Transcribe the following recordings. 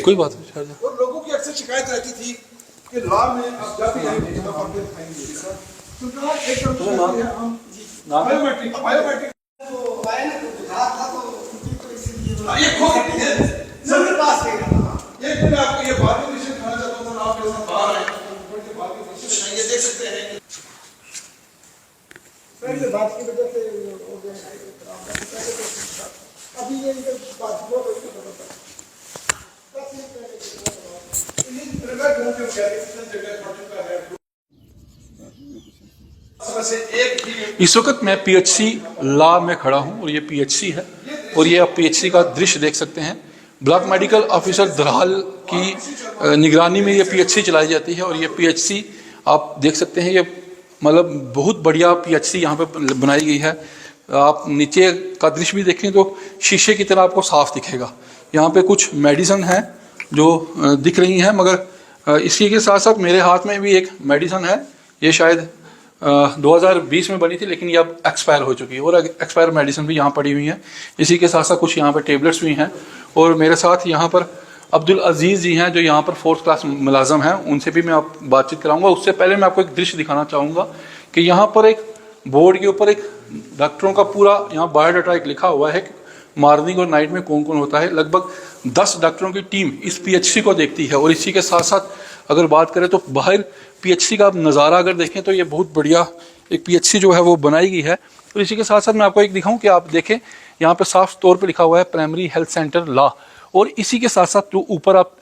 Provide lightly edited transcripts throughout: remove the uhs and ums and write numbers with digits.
कोई बात नहीं। और लोगों की अक्सर शिकायत रहती थी कि लॉ में अब जब भी बायोमेट्रिक ये आपको ये बात भी दिखाना चाहता हूँ, आपके साथ बाहर आए ये देख सकते हैं बात की वजह से हो गया अभी ये बात इस वक्त मैं पीएचसी लॉ में खड़ा हूं और ये पीएचसी है और ये आप पीएचसी का दृश्य देख सकते हैं। ब्लॉक मेडिकल ऑफिसर दरहाल की निगरानी में ये पीएचसी चलाई जाती है और ये पीएचसी आप देख सकते हैं, ये मतलब बहुत बढ़िया पीएचसी यहाँ पे बनाई गई है। आप नीचे का दृश्य भी देखें तो शीशे की तरह आपको साफ दिखेगा। यहाँ पे कुछ मेडिसिन हैं जो दिख रही हैं, मगर इसी के साथ साथ मेरे हाथ में भी एक मेडिसिन है। ये शायद 2020 में बनी थी लेकिन ये अब एक्सपायर हो चुकी है और एक्सपायर मेडिसिन भी यहाँ पड़ी हुई हैं। इसी के साथ साथ कुछ यहाँ पे टेबलेट्स भी हैं और मेरे साथ यहाँ पर अब्दुल अजीज़ जी हैं जो यहाँ पर 4th क्लास मुलाजम हैं, उनसे भी मैं आप बातचीत कराऊंगा। उससे पहले मैं आपको एक दृश्य दिखाना चाहूँगा कि यहाँ पर एक बोर्ड के ऊपर एक डॉक्टरों का पूरा यहाँ बायोडाटा एक लिखा हुआ है कि मॉर्निंग और नाइट में कौन कौन होता है। लगभग 10 डॉक्टरों की टीम इस पीएचसी को देखती है और इसी के साथ साथ अगर बात करें तो बाहर पीएचसी का आप नज़ारा अगर देखें तो ये बहुत बढ़िया एक पीएचसी जो है वो बनाई गई है। और इसी के साथ साथ मैं आपको एक दिखाऊं कि आप देखें यहाँ पे साफ तौर पे लिखा हुआ है प्राइमरी हेल्थ सेंटर लॉ। और इसी के साथ साथ जो ऊपर आप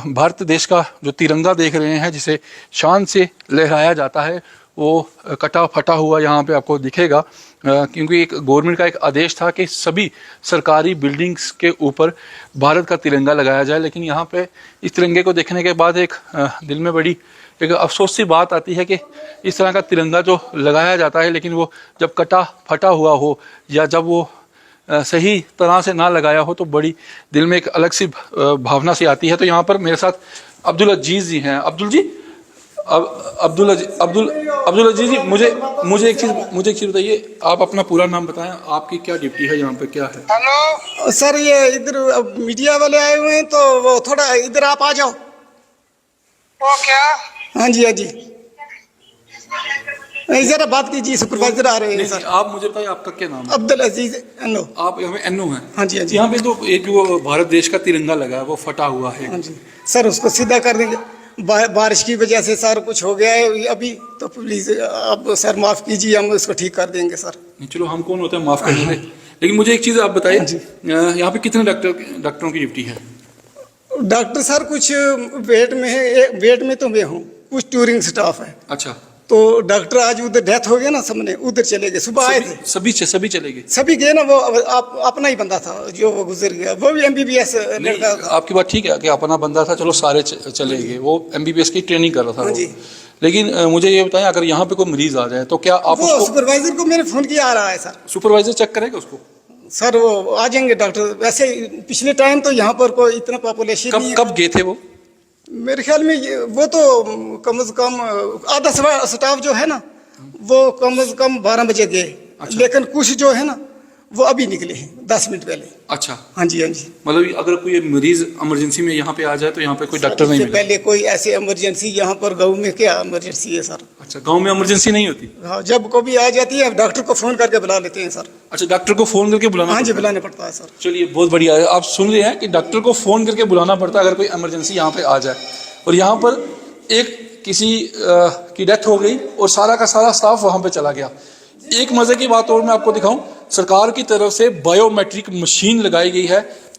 भारत देश का जो तिरंगा देख रहे हैं जिसे शान से लहराया जाता है वो कटा फटा हुआ यहाँ पे आपको दिखेगा, क्योंकि एक गवर्नमेंट का एक आदेश था कि सभी सरकारी बिल्डिंग्स के ऊपर भारत का तिरंगा लगाया जाए। लेकिन यहाँ पे इस तिरंगे को देखने के बाद एक दिल में बड़ी एक अफसोस सी बात आती है कि इस तरह का तिरंगा जो लगाया जाता है लेकिन वो जब कटा फटा हुआ हो या जब वो सही तरह से ना लगाया हो तो बड़ी दिल में एक अलग सी भावना सी आती है। तो यहाँ पर मेरे साथ अब्दुल अजीज़ जी हैं। अब्दुल जी, अब्दुल अजीज़ जी, मुझे एक चीज़ बताइए, आप अपना पूरा नाम बताएं, आपकी क्या ड्यूटी है यहाँ पे, क्या है? हेलो सर, ये इधर मीडिया वाले आए हुए हैं तो वो थोड़ा इधर आप आ जाओ। वो क्या? हाँ जी, हाँ जी, जरा बात कीजिए, सुपरवाइजर आ रहे हैं सर। आप मुझे बताइए आपका क्या नाम है? अब्दुल अजीज एनो। आप यहाँ पे एनो हैं? हाँ जी, हाँ जी। यहाँ पे तो एक जो भारत देश का तिरंगा लगा है वो फटा हुआ है। हाँ जी सर, उसको सीधा कर देंगे। बारिश की वजह से सर कुछ हो गया है अभी, तो प्लीज आप सर माफ कीजिए, हम उसको ठीक कर देंगे सर। चलो, हम कौन होते हैं माफ कर देंगे। लेकिन मुझे एक चीज़ आप बताइए, यहाँ पे कितने डॉक्टरों की ड्यूटी है? डॉक्टर सर कुछ वेट में है, वेट में तो मैं हूँ, कुछ टूरिंग स्टाफ है। अच्छा, तो डॉक्टर आज उधर डेथ हो गया ना, सबने उधर चले गए, सुबह आए थे। सभी चले गए? सभी गए ना, वो आप अपना ही बंदा था जो वो गुजर गया, वो भी एमबीबीएस लड़का। आपकी बात ठीक है कि अपना बंदा था, चलो सारे चले गए, वो एमबीबीएस की ट्रेनिंग कर रहा था। हाँ जी। लेकिन मुझे ये बताएं, अगर यहाँ पे कोई मरीज आ जाए तो क्या आप वो उसको सुपरवाइजर को मैंने फोन किया, आ रहा है सर। सुपरवाइजर चेक करेगा उसको? सर वो आ जाएंगे डॉक्टर। वैसे पिछले टाइम तो यहाँ पर कोई इतना पॉपुलेशन कब गए थे वो? मेरे ख्याल में वो तो कम से कम आधा स्टाफ जो है ना वो कम से कम 12 बजे गए। अच्छा। लेकिन कुछ जो है ना वो अभी निकले हैं 10 मिनट पहले। अच्छा, हाँ जी, हाँ जी। मतलब अगर कोई मरीज इमरजेंसी में यहाँ पे आ जाए तो यहाँ पे कोई डॉक्टर नहीं मिलेगा? पहले कोई ऐसे इमरजेंसी यहाँ पर गाँव में क्या इमरजेंसी है सर? अच्छा, गांव में इमरजेंसी नहीं होती? हाँ, जब कभी आ जाती है डॉक्टर को फोन करके बुला लेते हैं सर। अच्छा, डॉक्टर को फोन करके बुलाना? हाँ जी, बुलाना पड़ता है सर। चलिए, बहुत बढ़िया है। आप सुन रहे हैं कि डॉक्टर को फोन करके बुलाना पड़ता है अगर कोई इमरजेंसी यहाँ पे आ जाए। और यहाँ पर एक किसी की डेथ हो गई और सारा का सारा स्टाफ वहाँ पे चला गया। एक मजे की बात और मैं आपको दिखाऊं, सरकार की तरफ से बायोमेट्रिक मशीन लगाई गई है।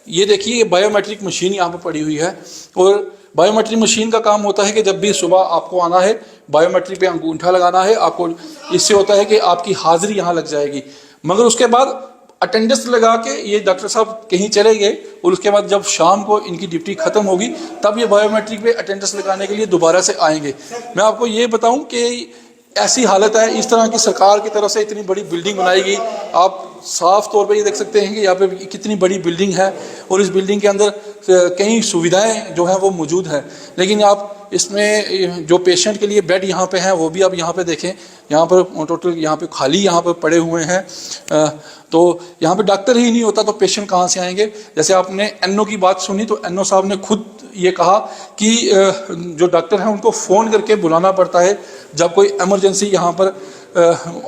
ये देखिए, ये बायोमेट्रिक मशीन यहाँ पे पड़ी हुई है और बायोमेट्रिक मशीन का काम होता है कि जब भी सुबह आपको आना है, बायोमेट्रिक पे अंगूठा लगाना है आपको, इससे होता है कि आपकी हाजिरी यहाँ लग जाएगी। मगर उसके बाद अटेंडेंस लगा के ये डॉक्टर साहब कहीं चले गए और उसके बाद जब शाम को इनकी ड्यूटी खत्म होगी तब ये बायोमेट्रिक पे अटेंडेंस लगाने के लिए दोबारा से आएंगे। मैं आपको ये बताऊं कि ऐसी हालत है, इस तरह की सरकार की तरफ से इतनी बड़ी बिल्डिंग बनाई गई। आप साफ तौर पे ये देख सकते हैं कि यहाँ पे कितनी बड़ी बिल्डिंग है और इस बिल्डिंग के अंदर कई सुविधाएं जो हैं वो मौजूद हैं। लेकिन आप इसमें जो पेशेंट के लिए बेड यहाँ पे हैं वो भी आप यहाँ पे देखें, यहाँ पर टोटल यहाँ पे खाली यहाँ पर पड़े हुए हैं। तो यहाँ पे डॉक्टर ही नहीं होता तो पेशेंट कहाँ से आएंगे। जैसे आपने एनओ की बात सुनी तो एनओ साहब ने खुद ये कहा कि जो डॉक्टर हैं उनको फ़ोन करके बुलाना पड़ता है जब कोई इमरजेंसी यहाँ पर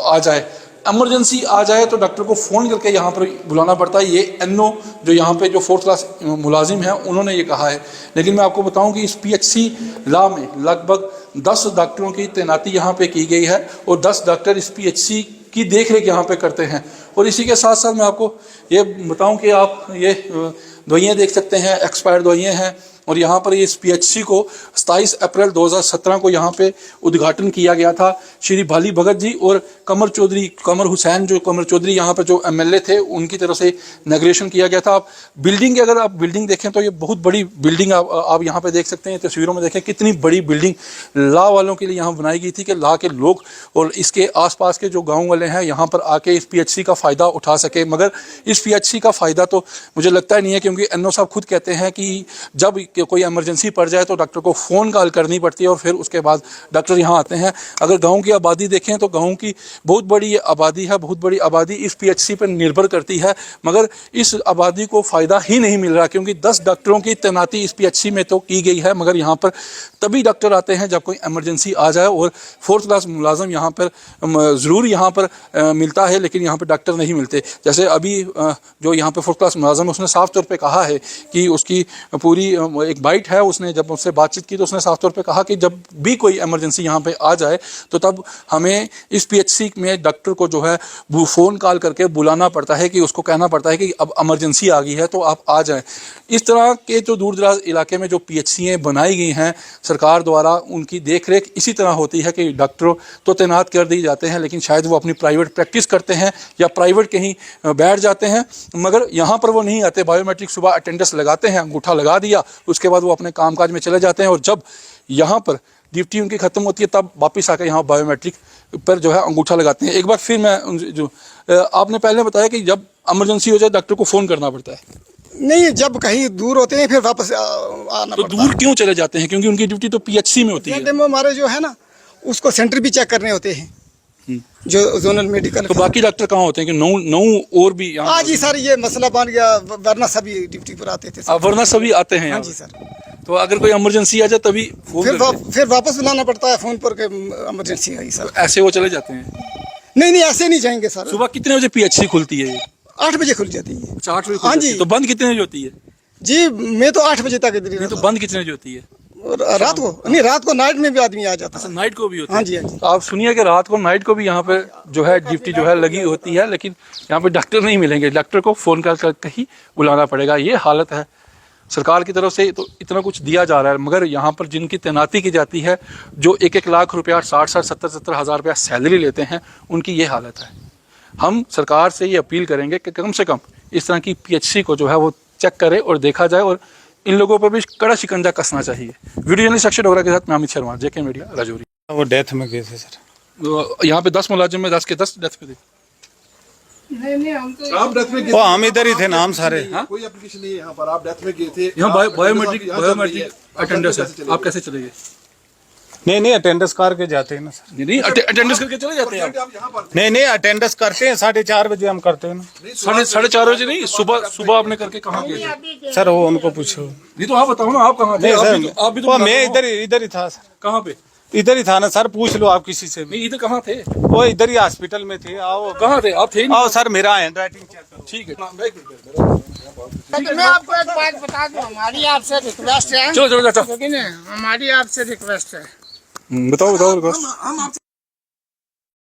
आ जाए। इमरजेंसी आ जाए तो डॉक्टर को फ़ोन करके यहाँ पर बुलाना पड़ता है। ये एनओ जो यहाँ पे जो 4th क्लास मुलाजिम हैं उन्होंने ये कहा है। लेकिन मैं आपको बताऊं कि इस पीएचसी लॉ में लगभग 10 डॉक्टरों की तैनाती यहाँ पे की गई है और 10 डॉक्टर इस पीएचसी की देखरेख यहाँ पे करते हैं। और इसी के साथ साथ मैं आपको ये बताऊं कि आप ये दवाइयाँ देख सकते हैं, एक्सपायर्ड दवाइयाँ हैं। और यहाँ पर इस पीएचसी को 27 अप्रैल 2017 को यहाँ पे उद्घाटन किया गया था। श्री भाली भगत जी और कमर हुसैन जो कमर चौधरी यहाँ पर जो एमएलए थे उनकी तरफ से इनॉग्रेशन किया गया था। आप बिल्डिंग अगर आप बिल्डिंग देखें तो ये बहुत बड़ी बिल्डिंग आप यहाँ पे देख सकते हैं। तस्वीरों में देखें कितनी बड़ी बिल्डिंग ला वालों के लिए यहाँ बनाई गई थी कि ला के लोग और इसके आसपास के जो गाँव वाले हैं यहाँ पर आके इस पीएचसी का फ़ायदा उठा सके। मगर इस पीएचसी का फ़ायदा तो मुझे लगता ही नहीं है, क्योंकि एनओ साहब खुद कहते हैं कि जब कोई इमरजेंसी पड़ जाए तो डॉक्टर को फ़ोन कॉल करनी पड़ती है और फिर उसके बाद डॉक्टर यहाँ आते हैं। अगर गांव की आबादी देखें तो गांव की बहुत बड़ी आबादी है, बहुत बड़ी आबादी इस पीएचसी पर निर्भर करती है। मगर इस आबादी को फ़ायदा ही नहीं मिल रहा, क्योंकि 10 डॉक्टरों की तैनाती इस पीएचसी में तो की गई है मगर यहाँ पर तभी डॉक्टर आते हैं जब कोई इमरजेंसी आ जाए। और 4th क्लास मुलाजिम यहाँ पर ज़रूर यहाँ पर मिलता है, लेकिन यहाँ पर डॉक्टर नहीं मिलते। जैसे अभी जो यहाँ पर 4th क्लास मुलाजिम उसने साफ तौर पर कहा है कि उसकी पूरी एक बाइट है, उसने जब उससे बातचीत की तो उसने साफ तौर पे कहा कि जब भी कोई इमरजेंसी यहाँ पे आ जाए तो तब हमें इस पीएचसी में डॉक्टर को जो है वो फ़ोन कॉल करके बुलाना पड़ता है, कि उसको कहना पड़ता है कि अब इमरजेंसी आ गई है तो आप आ जाएं। इस तरह के जो दूर दराज इलाके में जो पीएचसीएँ बनाई गई हैं सरकार द्वारा, उनकी देखरेख इसी तरह होती है कि डॉक्टरों तो तैनात कर दिए जाते हैं लेकिन शायद वो अपनी प्राइवेट प्रैक्टिस करते हैं या प्राइवेट कहीं बैठ जाते हैं, मगर यहाँ पर वो नहीं आते। बायोमेट्रिक सुबह अटेंडेंस लगाते हैं, अंगूठा लगा दिया, उसके बाद वो अपने कामकाज में चले जाते हैं और जब यहाँ पर ड्यूटी उनकी ख़त्म होती है तब वापस आकर यहाँ बायोमेट्रिक पर जो है अंगूठा लगाते हैं। एक बार फिर मैं जो आपने पहले बताया कि जब इमरजेंसी हो जाए डॉक्टर को फ़ोन करना पड़ता है। नहीं, जब कहीं दूर होते हैं फिर वापस आना तो पड़ता दूर क्यों चले जाते हैं? क्योंकि उनकी ड्यूटी तो पीएचसी में होती है। डेमो हमारे जो है ना उसको सेंटर भी चेक करने होते हैं जो जोनल मेडिकल। तो बाकी डॉक्टर कहाँ होते हैं कि नौ और भी यहाँ? आज ही सर ये मसला बन गया, वरना सभी ड्यूटी पर आते थे सर। वरना सभी आते हैं? हाँ जी सर। तो अगर कोई इमरजेंसी आ जाए तभी फिर वापस बुलाना पड़ता है फ़ोन पर के इमरजेंसी आई सर। ऐसे वो चले जाते हैं? नहीं, ऐसे नहीं जाएंगे सर। सुबह कितने बजे पीएचसी खुलती है? 8 बजे खुल जाती है। 8 बजे? हाँ जी। तो बंद कितने बजे होती है? जी मैं तो 8 बजे तक इधर ही नहीं, तो रहता बंद कितने बजे होती है? हूँ। रात को नहीं, रात को नाइट में भी आदमी आ जाता है। नाइट को भी होती है? हाँ जी, हाँ जी। तो आप सुनिए कि रात को नाइट को भी यहाँ पे जो है ड्यूटी जो है लगी होती है, लेकिन यहाँ पे डॉक्टर नहीं मिलेंगे, डॉक्टर को फ़ोन करके ही बुलाना पड़ेगा। ये हालत है। सरकार की तरफ से तो इतना कुछ दिया जा रहा है मगर यहाँ पर जिनकी तैनाती की जाती है, जो 1-1 लाख रुपया 60-60, 70-70 हज़ार रुपया सैलरी लेते हैं, उनकी ये हालत है। हम सरकार से ये अपील करेंगे कि कम से कम इस तरह की पीएचसी को जो है वो चेक करे और देखा जाए और इन लोगों पर भी कड़ा शिकंजा कसना चाहिए। वीडियो जर्नलिस्ट अक्षय डोगरा के साथ मैं अमित शर्मा, जेके मीडिया, राजौरी। वो डेथ में गए थे सर। यहाँ पे 10 मुलाजिम में 10 के 10 डेथ पे थे। नहीं हम तो आप डेथ में गए वो हम इधर ही थे, नाम सारे। कोई एप्लीकेशन नहीं है यहाँ पर, आप डेथ में गए थे। यहाँ बायोमेट्रिक अटेंडेंस है, आप कैसे चले गए? नहीं अटेंडेंस करके जाते हैं ना सर। नहीं अटेंडेंस करके चले जाते हैं आप? आप यहाँ पर नहीं अटेंडेंस करते हैं, 4:30 बजे हम करते हैं ना। 4:30 बजे नहीं, सुबह आपने करके कहाँ गए थे? सर वो उनको पूछो। नहीं तो आप बताओ ना, आप कहाँ थे? नहीं आप भी सर, तो वो मैं इधर ही था सर। कहाँ पे? इधर ही था ना सर, पूछ लो आप किसी से भी। नहीं इधर कहाँ थे? वो इधर ही हॉस्पिटल में थे। आओ। कहाँ थे आप? थे ही नहीं। आओ सर, मेरा हैंड राइटिंग चेक करो। ठीक है। मैं आपको एक बात बता दूं, हमारी आपसे रिक्वेस्ट है। चलो चाचा। लेकिन हमारी आपसे रिक्वेस्ट है, बताओ।